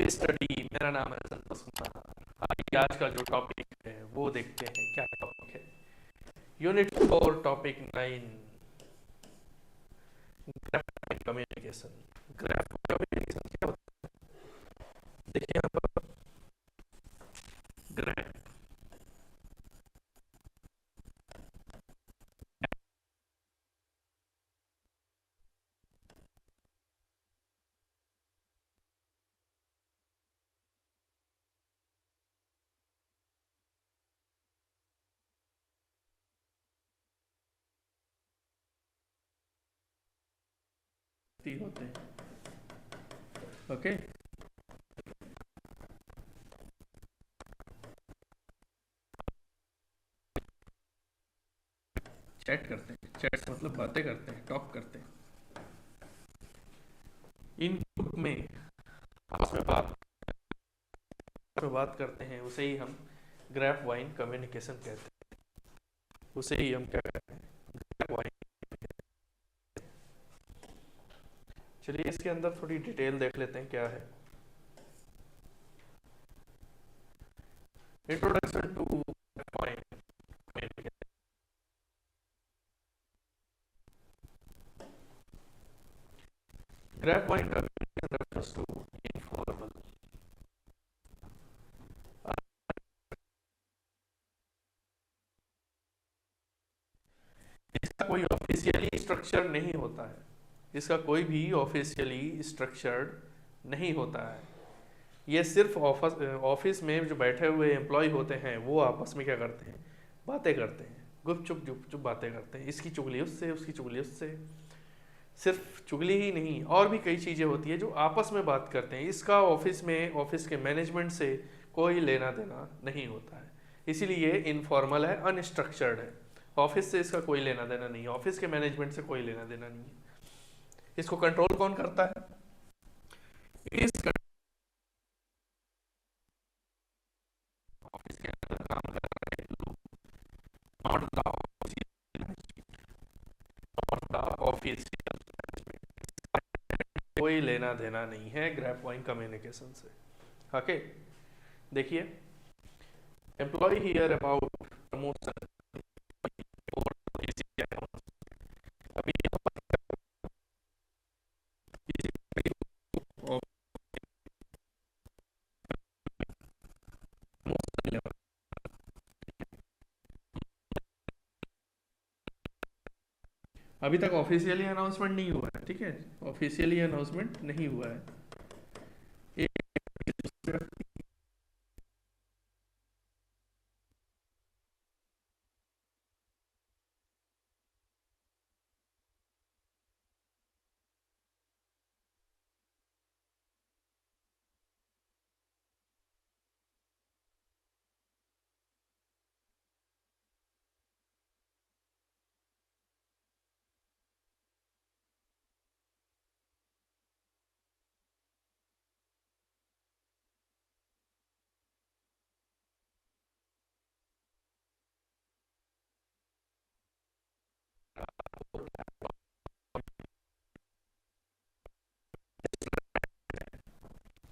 Study. मेरा नाम है संतोष कुमार। आइए आज का जो टॉपिक है वो देखते हैं क्या टॉपिक है। Unit 4 topic 9, graph communication. Graph communication क्या होता है? देखिए यहाँ पर ग्राफ होते हैं। ओके, चैट करते हैं। चैट से मतलब बातें करते हैं, टॉक करते हैं। इन ग्रुप में आपस में बात करते हैं, उसे ही हम ग्राफ वाइन कम्युनिकेशन कहते हैं। उसे ही हम क्या कहते हैं? Graph wine. चलिए इसके अंदर थोड़ी डिटेल देख लेते हैं क्या है। Introduction to grapevine communication. Grapevine communication refers to informal, इसका कोई ऑफिशियली स्ट्रक्चर नहीं होता है। इसका कोई भी ऑफिशियली स्ट्रक्चर्ड नहीं होता है। ये सिर्फ ऑफिस में जो बैठे हुए एम्प्लॉय होते हैं वो आपस में क्या करते हैं? बातें करते हैं, गुपचुप चुप बातें करते हैं। इसकी चुगली उससे, उसकी चुगली उससे। सिर्फ चुगली ही नहीं, और भी कई चीज़ें होती है जो आपस में बात करते हैं। इसका ऑफिस में, ऑफिस के मैनेजमेंट से कोई लेना देना नहीं होता है। इसीलिए इनफॉर्मल है, अनस्ट्रक्चर्ड है। ऑफिस से इसका कोई लेना देना नहीं है, ऑफिस के मैनेजमेंट से कोई लेना देना नहीं है। इसको कंट्रोल कौन करता है? इस ऑफिस के अंदर काम कर रहे लोग, नॉट द ऑफिशियल मैनेजमेंट। कोई लेना देना नहीं है ग्राफ वाइन कम्युनिकेशन से। ओके, देखिए, एम्प्लॉय हियर अबाउट प्रमोशन। अभी अभी तक ऑफिशियली अनाउंसमेंट नहीं हुआ है, ठीक है? ऑफिशियली अनाउंसमेंट नहीं हुआ है। एक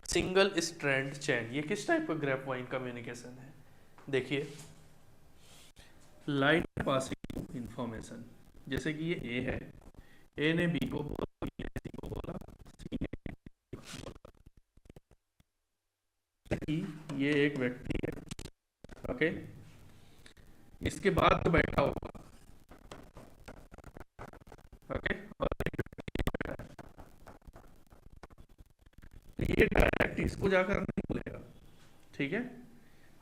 सिंगल स्ट्रैंड चैन, ये किस टाइप का ग्राफ वाइन कम्युनिकेशन है? देखिए, लाइन पासिंग इंफॉर्मेशन। जैसे कि ये ए है, ए ने बी को बोला, बी ने सी को बोला, सी ने कि ये एक व्यक्ति है। ओके, इसके बाद तो बैठा होगा। ओके, और एक व्यक्ति बैठा है। तो ये डायरेक्ट इसको जाकर नहीं बोलेगा, ठीक है?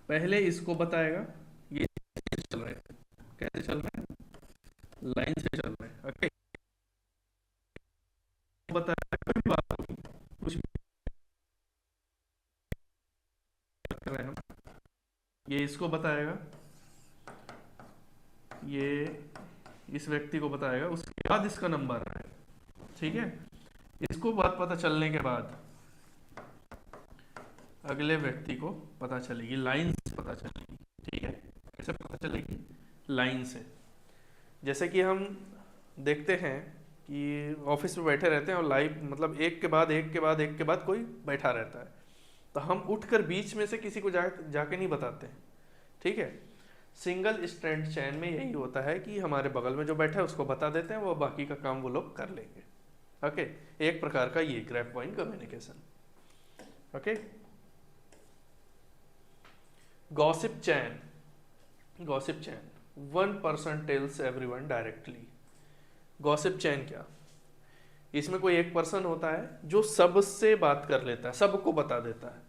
पहले इसको बताएगा ये चल रहे हैं, कैसे चल रहे हैं? लाइन से चल रहे हैं। ओके, बताया कोई बात होगी, कुछ भी कर रहे हैं हम, ये इसको बताएगा, ये इस व्यक्ति को बताएगा, उसके बाद इसका नंबर आएगा, ठीक है? इसको बात पता चलने के बाद अगले व्यक्ति को पता चलेगी, लाइन से पता चलेगी, ठीक है? कैसे पता चलेगी? लाइन से। जैसे कि हम देखते हैं कि ऑफिस में बैठे रहते हैं और लाइव मतलब एक के बाद एक के बाद एक के बाद कोई बैठा रहता है। तो हम उठकर बीच में से किसी को जाके नहीं बताते हैं, ठीक है। सिंगल स्ट्रैंड चैन में यही होता है कि हमारे बगल में जो बैठा है उसको बता देते हैं, वो बाकी का काम वो लोग कर लेंगे। ओके, एक प्रकार का ये grapevine communication. Okay, gossip chain. Gossip chain, one person tells everyone directly. Gossip chain क्या, इसमें कोई एक पर्सन होता है जो सबसे बात कर लेता है, सबको बता देता है।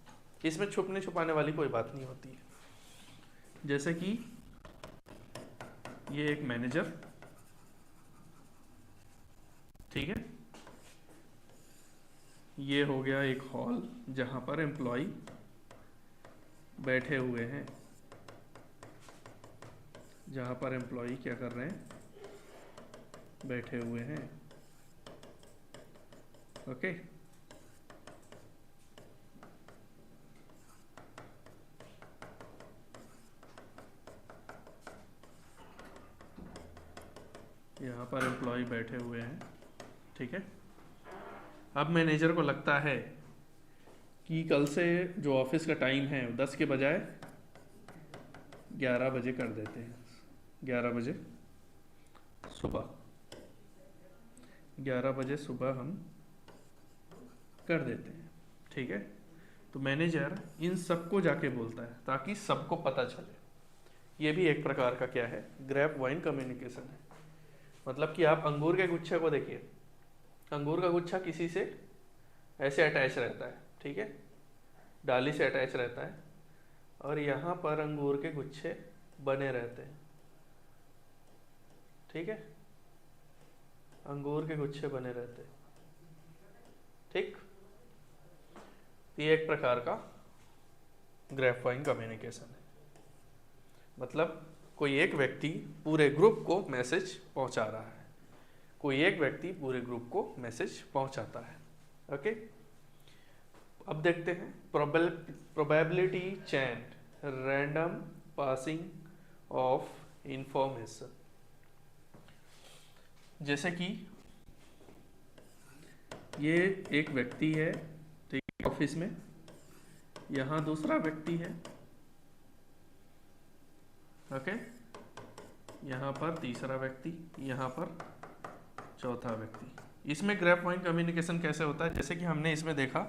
इसमें छुपने छुपाने वाली कोई बात नहीं होती है। जैसे कि ये एक मैनेजर, ठीक है, ये हो गया एक हॉल जहां पर एम्प्लॉय बैठे हुए हैं, जहां पर एम्प्लॉय क्या कर रहे हैं, बैठे हुए हैं। ओके, यहाँ पर एम्प्लॉय बैठे हुए हैं, ठीक है। अब मैनेजर को लगता है कि कल से जो ऑफिस का टाइम है 10 के बजाय 11 बजे कर देते हैं। 11 बजे सुबह, 11 बजे सुबह हम कर देते हैं, ठीक है। तो मैनेजर इन सबको जाके बोलता है ताकि सबको पता चले। ये भी एक प्रकार का क्या है, ग्रैप वाइन कम्युनिकेशन है। मतलब कि आप अंगूर के गुच्छे को देखिए, अंगूर का गुच्छा किसी से ऐसे अटैच रहता है, ठीक है, डाली से अटैच रहता है, और यहाँ पर अंगूर के गुच्छे बने रहते हैं, ठीक है, अंगूर के गुच्छे बने रहते हैं, ठीक। ये एक प्रकार का ग्रैप वाइन कम्युनिकेशन है। मतलब कोई एक व्यक्ति पूरे ग्रुप को मैसेज पहुंचा रहा है, कोई एक व्यक्ति पूरे ग्रुप को मैसेज पहुंचाता है। ओके, अब देखते हैं probability chain, random passing of information. जैसे कि ये एक व्यक्ति है, ठीक है, ऑफिस में, यहाँ दूसरा व्यक्ति है, ओके, यहाँ पर तीसरा व्यक्ति, यहाँ पर चौथा व्यक्ति। इसमें ग्रैप वाइन कम्युनिकेशन कैसे होता है, जैसे कि हमने इसमें देखा,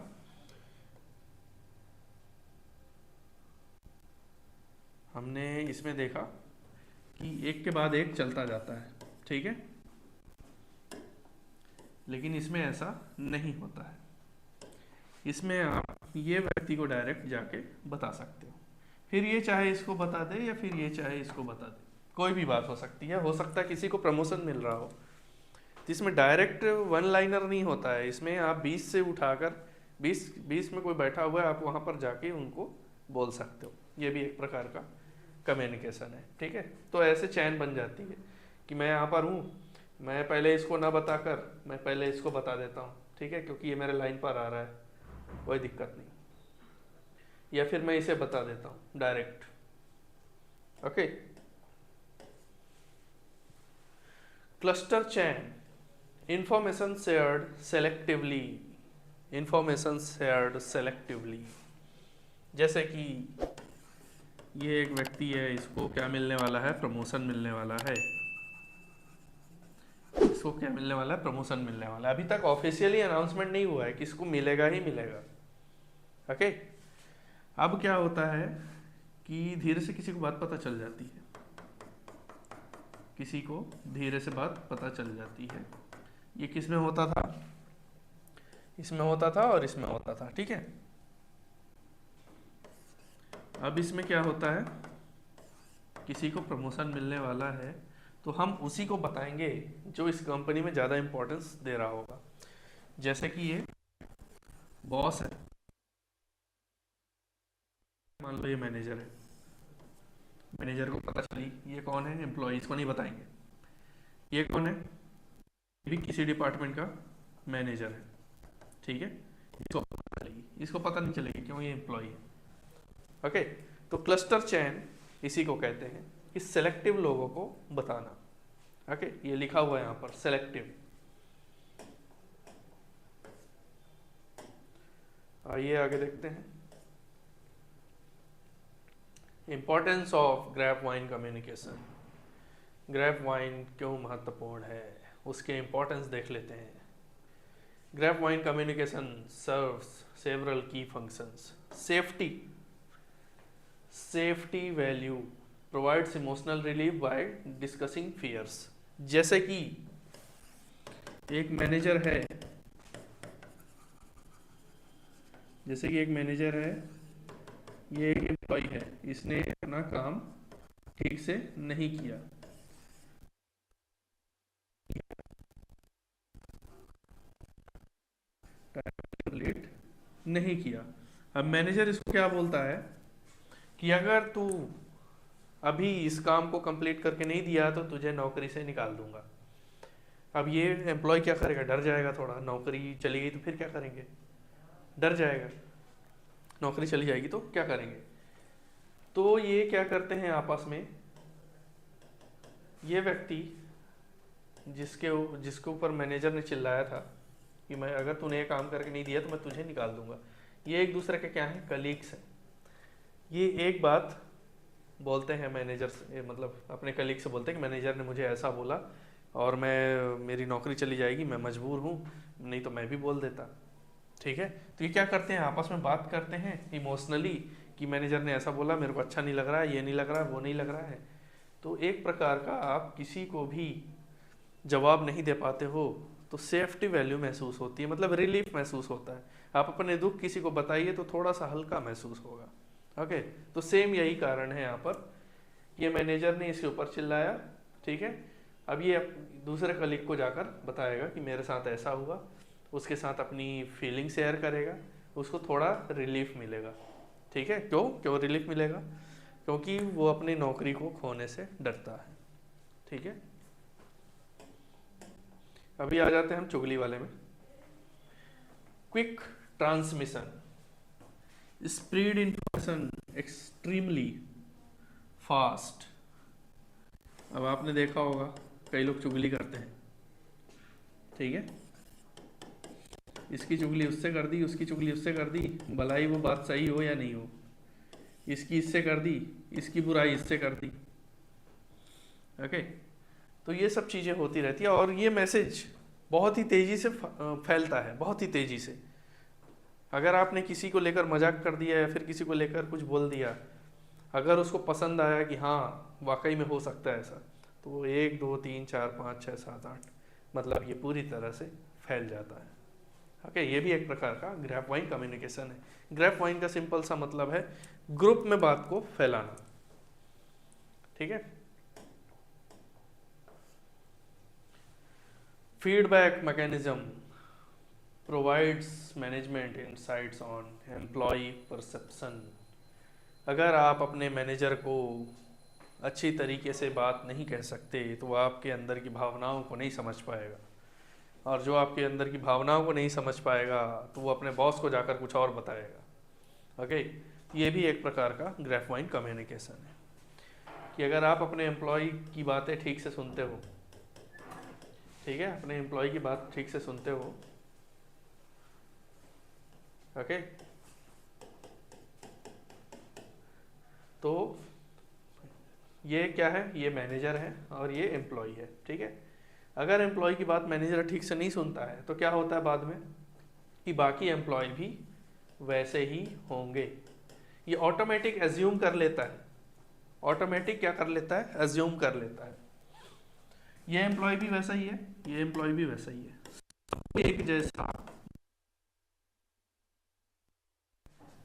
कि एक के बाद एक चलता जाता है, ठीक है, लेकिन इसमें ऐसा नहीं होता है। इसमें आप ये व्यक्ति को डायरेक्ट जाके बता सकते हो, फिर ये चाहे इसको बता दे या फिर ये चाहे इसको बता दे, कोई भी बात हो सकती है। हो सकता है किसी को प्रमोशन मिल रहा हो, जिसमें डायरेक्ट वन लाइनर नहीं होता है। इसमें आप 20 से उठाकर 20 में कोई बैठा हुआ है, आप वहाँ पर जाके उनको बोल सकते हो। ये भी एक प्रकार का कम्युनिकेशन है, ठीक है। तो ऐसे चैन बन जाती है कि मैं यहाँ पर हूँ, मैं पहले इसको ना बताकर मैं पहले इसको बता देता हूँ, ठीक है, क्योंकि ये मेरे लाइन पर आ रहा है, कोई दिक्कत नहीं, या फिर मैं इसे बता देता हूँ direct. Okay, cluster chain, information shared selectively. Information shared selectively, जैसे कि ये एक व्यक्ति है, इसको क्या मिलने वाला है, प्रमोशन मिलने वाला है, इसको क्या मिलने वाला है, प्रमोशन मिलने वाला है। अभी तक ऑफिशियली अनाउंसमेंट नहीं हुआ है कि इसको मिलेगा ही मिलेगा। ओके, अब क्या होता है कि धीरे से किसी को बात पता चल जाती है, किसी को धीरे से बात पता चल जाती है। ये किस में होता था, इसमें होता था और इसमें होता था, ठीक है। अब इसमें क्या होता है, किसी को प्रमोशन मिलने वाला है तो हम उसी को बताएंगे जो इस कंपनी में ज़्यादा इंपॉर्टेंस दे रहा होगा। जैसे कि ये बॉस है, मान लो ये मैनेजर है, मैनेजर को पता चली ये कौन है, एम्प्लॉय, इसको नहीं बताएंगे। ये कौन है, ये भी किसी डिपार्टमेंट का मैनेजर है, ठीक है, इसको पता चलेगी, इसको पता नहीं चलेगी क्यों, ये एम्प्लॉय है। ओके, तो क्लस्टर चैन इसी को कहते हैं कि सेलेक्टिव लोगों को बताना। ओके, ये लिखा हुआ है यहाँ पर, सेलेक्टिव। आइए आगे देखते हैं। Importance of grapevine communication. Grapevine क्यों महत्वपूर्ण है, उसके इम्पोर्टेंस देख लेते हैं। Grapevine communication serves several key functions. Safety, safety value, provides emotional relief by discussing fears. जैसे कि एक मैनेजर है, जैसे कि एक मैनेजर है, ये एक एम्प्लॉय है, इसने अपना काम ठीक से नहीं किया, लेट नहीं किया। अब मैनेजर इसको क्या बोलता है कि अगर तू अभी इस काम को कंप्लीट करके नहीं दिया तो तुझे नौकरी से निकाल दूंगा। अब ये एम्प्लॉय क्या करेगा, डर जाएगा थोड़ा, नौकरी चली गई तो फिर क्या करेंगे, डर जाएगा, नौकरी चली जाएगी तो क्या करेंगे। तो ये क्या करते हैं आपस में, ये व्यक्ति जिसके ऊपर मैनेजर ने चिल्लाया था कि मैं अगर तूने ये काम करके नहीं दिया तो मैं तुझे निकाल दूंगा, ये एक दूसरे के क्या है, कलीग्स हैं। ये एक बात बोलते हैं मैनेजर से, मतलब अपने कलीग से बोलते हैं कि मैनेजर ने मुझे ऐसा बोला और मेरी नौकरी चली जाएगी, मैं मजबूर हूँ, नहीं तो मैं भी बोल देता। ठीक है, तो ये क्या करते हैं, आपस में बात करते हैं इमोशनली कि मैनेजर ने ऐसा बोला, मेरे को अच्छा नहीं लग रहा है, ये नहीं लग रहा है, वो नहीं लग रहा है। तो एक प्रकार का आप किसी को भी जवाब नहीं दे पाते हो तो सेफ्टी वैल्यू महसूस होती है, मतलब रिलीफ महसूस होता है। आप अपने दुख किसी को बताइए तो थोड़ा सा हल्का महसूस होगा। ओके, तो सेम यही कारण है यहाँ पर, ये मैनेजर ने इसके ऊपर चिल्लाया, ठीक है। अब ये दूसरे कलीग को जाकर बताएगा कि मेरे साथ ऐसा हुआ, उसके साथ अपनी फीलिंग शेयर करेगा, उसको थोड़ा रिलीफ मिलेगा। ठीक है, क्यों रिलीफ मिलेगा, क्योंकि वो अपनी नौकरी को खोने से डरता है। ठीक है, अभी आ जाते हैं हम चुगली वाले में। Quick transmission, spread information extremely fast. अब आपने देखा होगा कई लोग चुगली करते हैं, ठीक है, इसकी चुगली उससे कर दी, उसकी चुगली उससे कर दी, भलाई वो बात सही हो या नहीं हो, इसकी इससे कर दी, इसकी बुराई इससे कर दी। ओके, तो ये सब चीज़ें होती रहती है और ये मैसेज बहुत ही तेज़ी से फैलता है, बहुत ही तेज़ी से। अगर आपने किसी को लेकर मजाक कर दिया या फिर किसी को लेकर कुछ बोल दिया, अगर उसको पसंद आया कि हाँ वाकई में हो सकता है ऐसा, तो 1 2 3 4 5 6 7 8, मतलब ये पूरी तरह से फैल जाता है। ओके, ये भी एक प्रकार का ग्रैपवाइन कम्युनिकेशन है। ग्रैपवाइन का सिंपल सा मतलब है ग्रुप में बात को फैलाना। ठीक है, feedback mechanism provides management insights on employee perception. अगर आप अपने मैनेजर को अच्छी तरीके से बात नहीं कह सकते तो वो आपके अंदर की भावनाओं को नहीं समझ पाएगा, और जो आपके अंदर की भावनाओं को नहीं समझ पाएगा तो वो अपने बॉस को जाकर कुछ और बताएगा। ओके, ये भी एक प्रकार का ग्रैपवाइन कम्युनिकेशन है कि अगर आप अपने एम्प्लॉय की बातें ठीक से सुनते हो, ठीक है, अपने एम्प्लॉय की बात ठीक से सुनते हो, ओके, तो ये क्या है, ये मैनेजर है और ये एम्प्लॉय है। ठीक है, अगर एम्प्लॉय की बात मैनेजर ठीक से नहीं सुनता है तो क्या होता है बाद में कि बाकी एम्प्लॉय भी वैसे ही होंगे। ये ऑटोमेटिक एज्यूम कर लेता है, ऑटोमेटिक क्या कर लेता है, एज्यूम कर लेता है, ये एम्प्लॉय भी वैसा ही है, ये एम्प्लॉय भी वैसा ही है, एक जैसा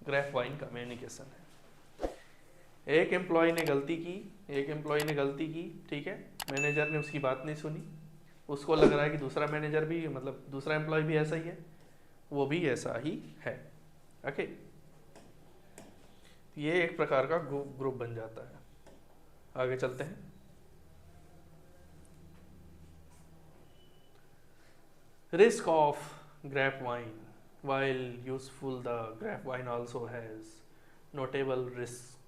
ग्रैपवाइन कम्युनिकेशन है। एक एम्प्लॉय ने गलती की, एक एम्प्लॉय ने गलती की, ठीक है, मैनेजर ने उसकी बात नहीं सुनी, उसको लग रहा है कि दूसरा मैनेजर भी, मतलब दूसरा एम्प्लॉय भी ऐसा ही है, वो भी ऐसा ही है। ओके, ये एक प्रकार का ग्रुप बन जाता है। आगे चलते हैं। Risk of grapevine, while useful the grapevine also has notable risk.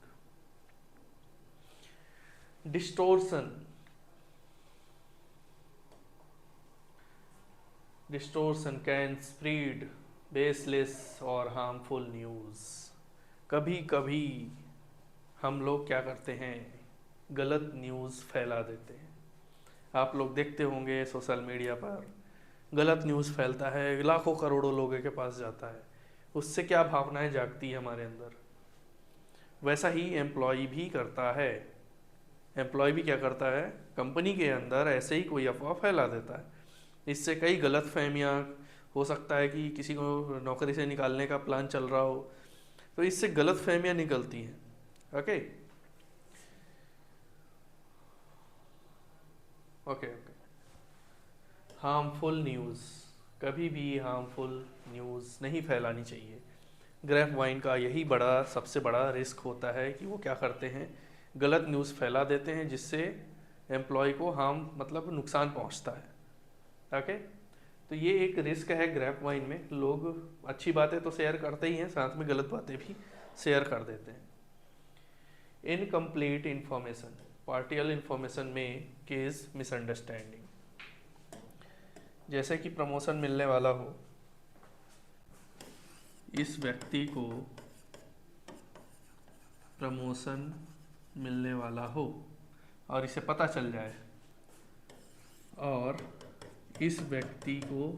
Distortion can spread baseless or harmful news. कभी कभी हम लोग क्या करते हैं, गलत न्यूज़ फैला देते हैं। आप लोग देखते होंगे सोशल मीडिया पर गलत न्यूज़ फैलता है, लाखों करोड़ों लोगों के पास जाता है, उससे क्या भावनाएं जागती है हमारे अंदर। वैसा ही एम्प्लॉय भी करता है। एम्प्लॉय भी क्या करता है, कंपनी के अंदर ऐसे ही कोई अफवाह फैला देता है। इससे कई गलत फहमियाँ, हो सकता है कि किसी को नौकरी से निकालने का प्लान चल रहा हो, तो इससे गलत फहमियाँ निकलती हैं। Okay okay okay. Harmful news, कभी भी हार्मफुल न्यूज़ नहीं फैलानी चाहिए। ग्रेप वाइन का यही सबसे बड़ा रिस्क होता है कि वो क्या करते हैं, गलत न्यूज़ फैला देते हैं, जिससे एम्प्लॉय को मतलब नुकसान पहुंचता है। ओके, तो ये एक रिस्क है ग्रेप वाइन में। लोग अच्छी बातें तो शेयर करते ही हैं, साथ में गलत बातें भी शेयर कर देते हैं। इनकम्प्लीट इंफॉर्मेशन, पार्टियल इंफॉर्मेशन में केस मिसअंडरस्टैंडिंग, जैसे कि प्रमोशन मिलने वाला हो, इस व्यक्ति को प्रमोशन मिलने वाला हो और इसे पता चल जाए, और इस व्यक्ति को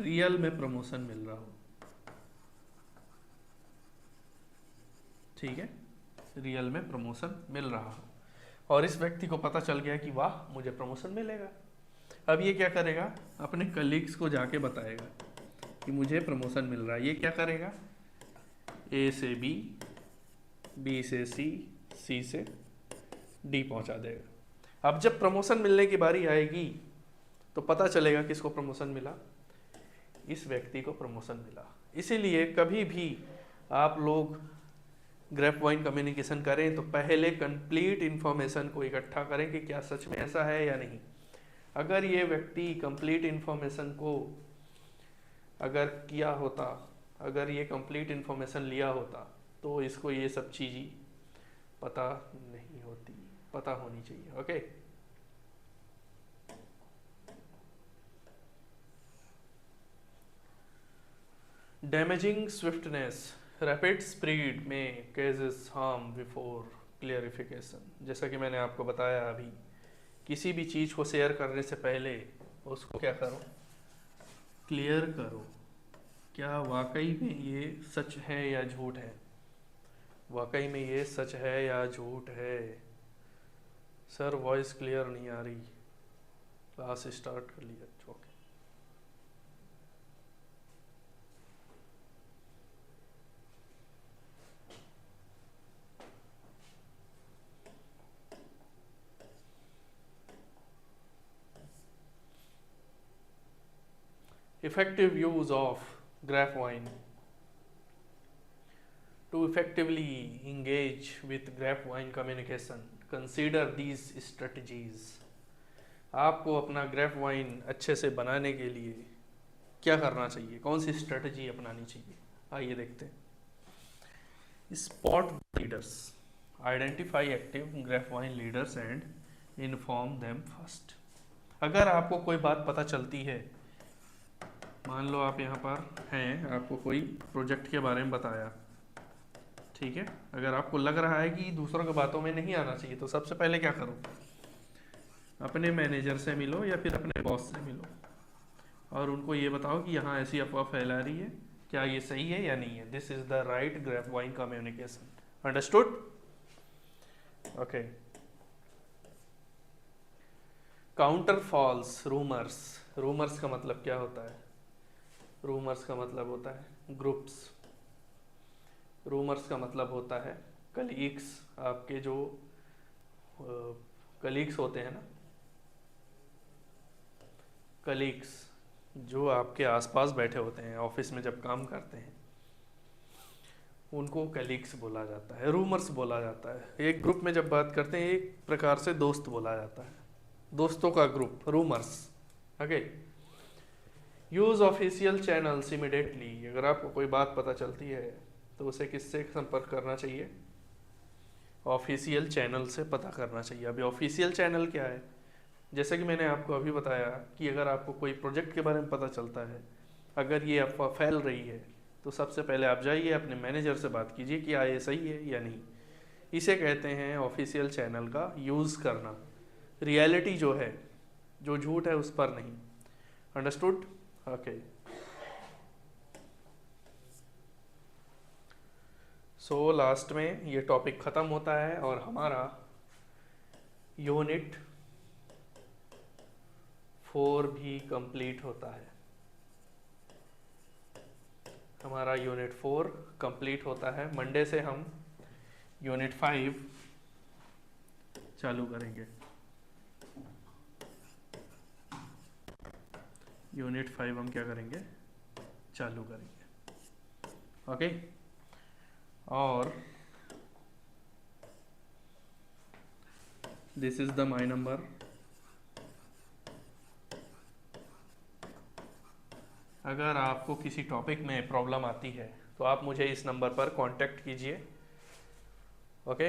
रियल में प्रमोशन मिल रहा हो, ठीक है, रियल में प्रमोशन मिल रहा हो, और इस व्यक्ति को पता चल गया कि वाह मुझे प्रमोशन मिलेगा। अब ये क्या करेगा, अपने कलीग्स को जाके बताएगा कि मुझे प्रमोशन मिल रहा है। ये क्या करेगा, ए से बी, बी से सी, सी से डी पहुंचा देगा। अब जब प्रमोशन मिलने की बारी आएगी तो पता चलेगा किसको प्रमोशन मिला, इस व्यक्ति को प्रमोशन मिला। इसीलिए कभी भी आप लोग ग्रेप वाइन कम्युनिकेशन करें तो पहले कंप्लीट इन्फॉर्मेशन को इकट्ठा करें कि क्या सच में ऐसा है या नहीं। अगर ये व्यक्ति कंप्लीट इन्फॉर्मेशन को अगर किया होता, अगर ये कंप्लीट इन्फॉर्मेशन लिया होता, तो इसको ये सब चीज़ पता नहीं होती, पता होनी चाहिए। Okay, damaging swiftness, rapid speed में केजेस हार्म बिफोर क्लियरिफिकेशन। जैसा कि मैंने आपको बताया अभी, किसी भी चीज़ को शेयर करने से पहले उसको क्या करो, क्लियर करो, क्या वाकई में ये सच है या झूठ है, वाकई में ये सच है या झूठ है। सर वॉइस क्लियर नहीं आ रही, क्लास स्टार्ट कर लिया। Okay, effective use of grape wine. To effectively engage with grape wine communication, consider these strategies. आपको अपना ग्रेप वाइन अच्छे से बनाने के लिए क्या करना चाहिए, कौन सी स्ट्रेटजी अपनानी चाहिए, आइए देखते हैं। Spot leaders, identify active grapevine leaders and inform them first. अगर आपको कोई बात पता चलती है, मान लो आप यहाँ पर हैं, आपको कोई प्रोजेक्ट के बारे में बताया, ठीक है, अगर आपको लग रहा है कि दूसरों की बातों में नहीं आना चाहिए, तो सबसे पहले क्या करो, अपने मैनेजर से मिलो या फिर अपने बॉस से मिलो और उनको ये बताओ कि यहाँ ऐसी अफवाह फैला रही है, क्या ये सही है या नहीं है। This is the right grapevine communication, understood. Okay, counter false rumours. Rumours का मतलब क्या होता है, रूमर्स का मतलब होता है ग्रुप्स। रूमर्स का मतलब होता है कलीग्स, आपके जो कलीग्स होते हैं ना, कलीग्स जो आपके आसपास बैठे होते हैं, ऑफिस में जब काम करते हैं, उनको कलीग्स बोला जाता है, रूमर्स बोला जाता है। एक ग्रुप में जब बात करते हैं, एक प्रकार से दोस्त बोला जाता है, दोस्तों का group, rumours. Okay, use official channels immediately. अगर आपको कोई बात पता चलती है तो उसे किससे संपर्क करना चाहिए, ऑफिशियल चैनल से पता करना चाहिए। अभी ऑफिशियल चैनल क्या है, जैसे कि मैंने आपको अभी बताया कि अगर आपको कोई प्रोजेक्ट के बारे में पता चलता है, अगर ये अफवाह फैल रही है, तो सबसे पहले आप जाइए अपने मैनेजर से बात कीजिए कि ये सही है या नहीं। इसे कहते हैं ऑफिशियल चैनल का यूज़ करना। रियलिटी जो है, जो झूठ है, उस पर नहीं। अंडरस्टूड? ओके। सो लास्ट में ये टॉपिक ख़त्म होता है और हमारा यूनिट 4 भी कंप्लीट होता है। हमारा यूनिट 4 कंप्लीट होता है। मंडे से हम यूनिट 5 चालू करेंगे। यूनिट 5 हम क्या करेंगे? चालू करेंगे। ओके। और this is the my number. अगर आपको किसी टॉपिक में प्रॉब्लम आती है तो आप मुझे इस नंबर पर कांटेक्ट कीजिए। ओके।